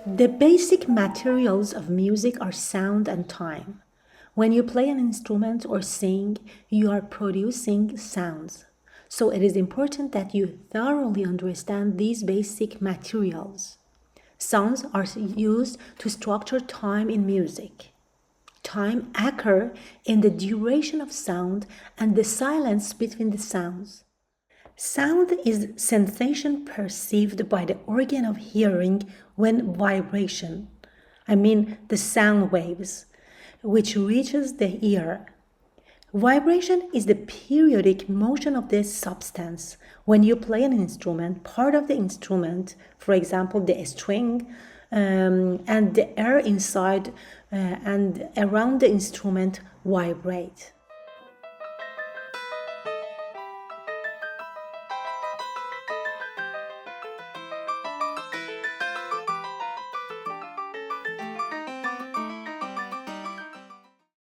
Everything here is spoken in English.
The basic materials of music are sound and time. When you play an instrument or sing, you are producing sounds. So it is important that you thoroughly understand these basic materials. Sounds are used to structure time in music. Time occurs in the duration of sound and the silence between the sounds. Sound is sensation perceived by the organ of hearing when vibration, the sound waves, which reaches the ear. Vibration is the periodic motion of the substance. When you play an instrument, part of the instrument, for example, the string, and the air inside and around the instrument vibrate.